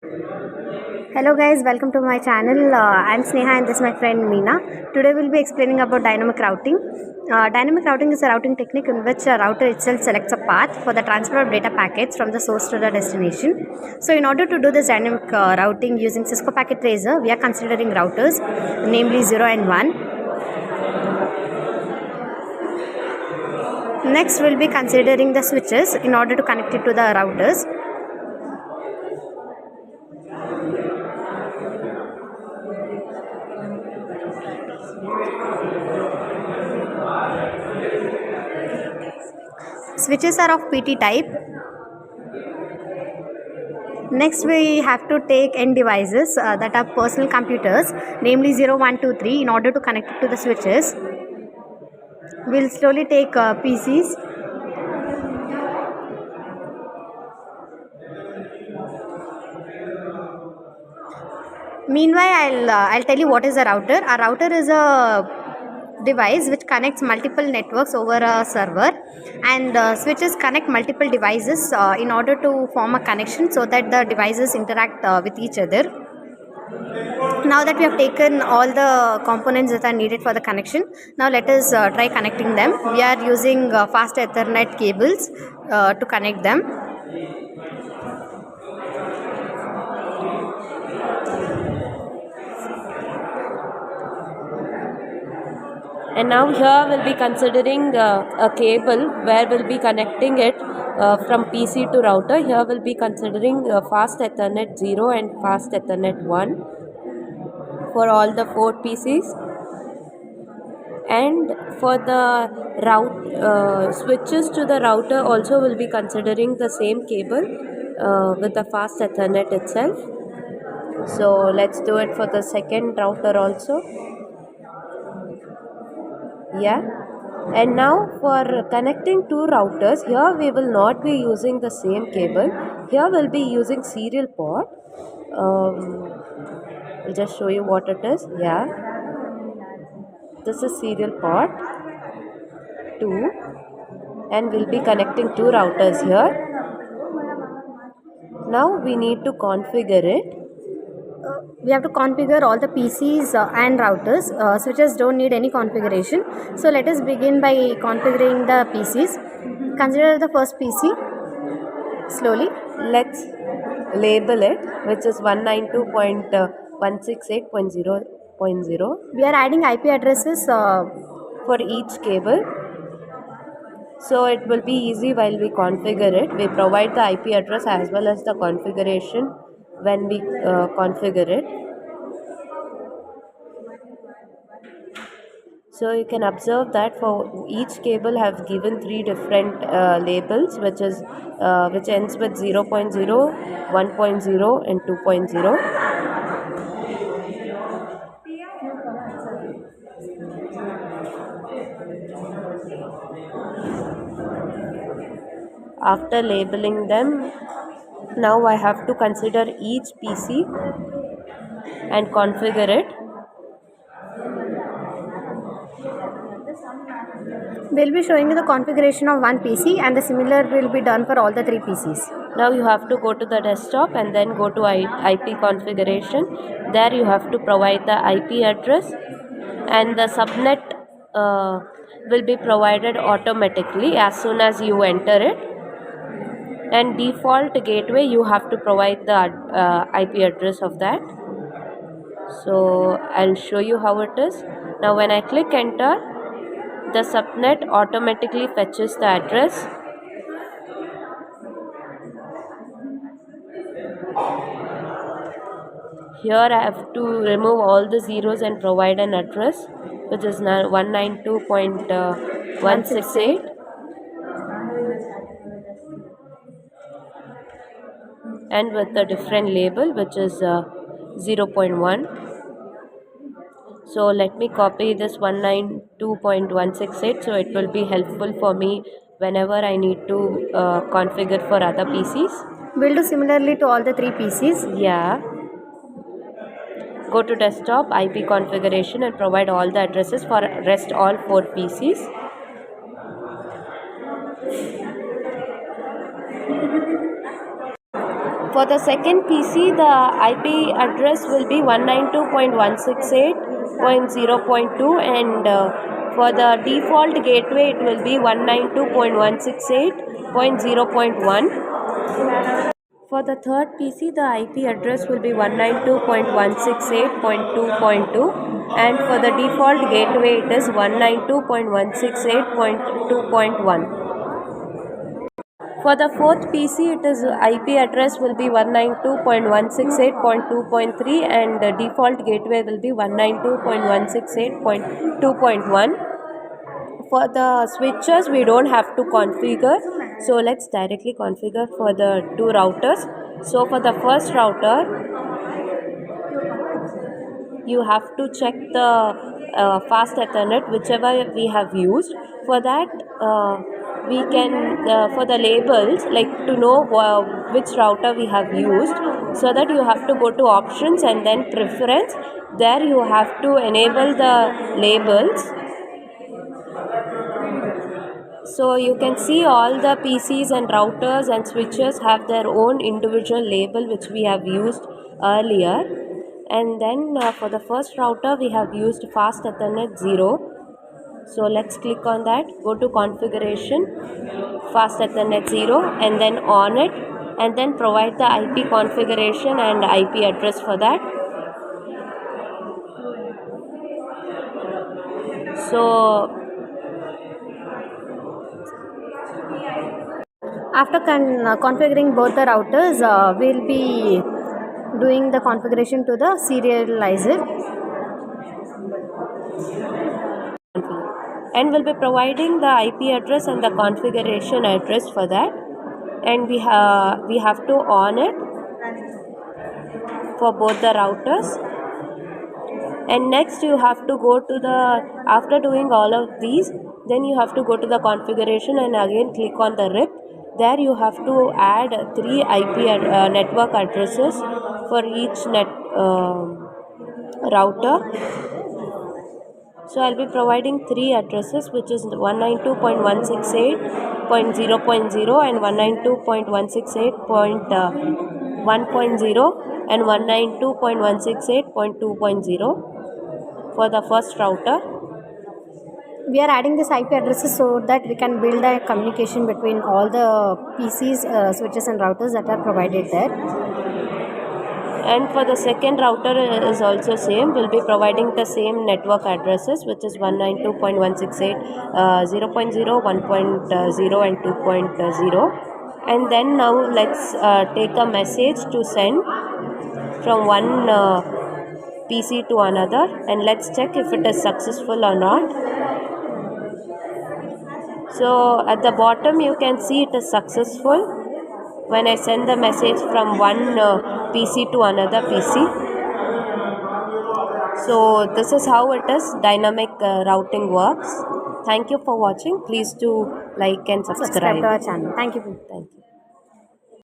Hello guys, welcome to my channel. I'm Sneha and this is my friend Meena. Today we'll be explaining about dynamic routing. Dynamic routing is a routing technique in which a router itself selects a path for the transfer of data packets from the source to the destination. So in order to do this dynamic routing using Cisco Packet Tracer, we are considering routers, namely 0 and 1. Next we'll be considering the switches in order to connect it to the routers. Switches are of PT type. Next, we have to take end devices that are personal computers, namely 0, 1, 2, 3, in order to connect it to the switches. We'll slowly take PCs. Meanwhile, I'll tell you what is a router. A router is a device which connects multiple networks over a server, and switches connect multiple devices in order to form a connection so that the devices interact with each other. Now that we have taken all the components that are needed for the connection, now let us try connecting them. We are using fast Ethernet cables to connect them. And now here we'll be considering a cable where we'll be connecting it from PC to router. Here we'll be considering fast Ethernet 0 and fast Ethernet 1 for all the 4 PCs. And for the switches to the router also will be considering the same cable with the fast Ethernet itself. So let's do it for the second router also. Yeah. And now for connecting two routers, here we will not be using the same cable. Here we'll be using serial port. I'll just show you what it is. Yeah, this is serial port 2, and we'll be connecting two routers here. Now we need to configure it. We have to configure all the PCs and routers. Switches don't need any configuration. So let us begin by configuring the PCs. Consider the first PC slowly. Let's label it, which is 192.168.0.0 We are adding IP addresses for each cable. So it will be easy while we configure it. We provide the IP address as well as the configuration when we configure it. So you can observe that for each cable have given 3 different labels, which ends with 0, 0.0, 1.0 and 2.0. After labeling them, now I have to consider each PC and configure it. We'll be showing you the configuration of one PC, and the similar will be done for all the 3 PCs. Now you have to go to the desktop and then go to IP configuration. There you have to provide the IP address, and the subnet will be provided automatically as soon as you enter it. And default gateway, you have to provide the IP address of that. So I'll show you how it is. Now when I click enter, the subnet automatically fetches the address. Here I have to remove all the zeros and provide an address, which is 192.168. And with a different label, which is 0.1. So let me copy this 192.168, so it will be helpful for me whenever I need to configure for other PCs. We'll do similarly to all the 3 PCs. Yeah. Go to desktop, IP configuration, and provide all the addresses for rest all 4 PCs. For the second PC, the IP address will be 192.168.0.2, and for the default gateway it will be 192.168.0.1. For the third PC, the IP address will be 192.168.2.2, and for the default gateway it is 192.168.2.1. For the fourth PC, it is IP address will be 192.168.2.3, and the default gateway will be 192.168.2.1. For the switches, we don't have to configure, so let's directly configure for the two routers. So for the first router, you have to check the fast Ethernet whichever we have used. For that, we can for the labels, like to know which router we have used, so that you have to go to options and then preference. There you have to enable the labels. So you can see all the PCs and routers and switches have their own individual label which we have used earlier. And then for the first router we have used fast Ethernet 0. So let's click on that, go to configuration, fast Ethernet 0, and then on it, and then provide the IP configuration and IP address for that. So After configuring both the routers, we'll be doing the configuration to the serializer. And we'll be providing the IP address and the configuration address for that, and we have to on it for both the routers. And next you have to go to the, after doing all of these, then you have to go to the configuration and again click on the RIP. There you have to add 3 IP network addresses for each router. So I'll be providing 3 addresses, which is 192.168.0.0 and 192.168.1.0 and 192.168.2.0 for the first router. We are adding this IP addresses so that we can build a communication between all the PCs, switches and routers that are provided there. And for the second router is also same. We'll be providing the same network addresses, which is 192.168 0.0, 1.0 and 2.0. And then now let's take a message to send from one PC to another, and let's check if it is successful or not. So at the bottom you can see it is successful when I send the message from one PC to another PC. So this is how it is dynamic routing works. Thank you for watching. Please do like and Subscribe to subscribe. our channel. Thank you.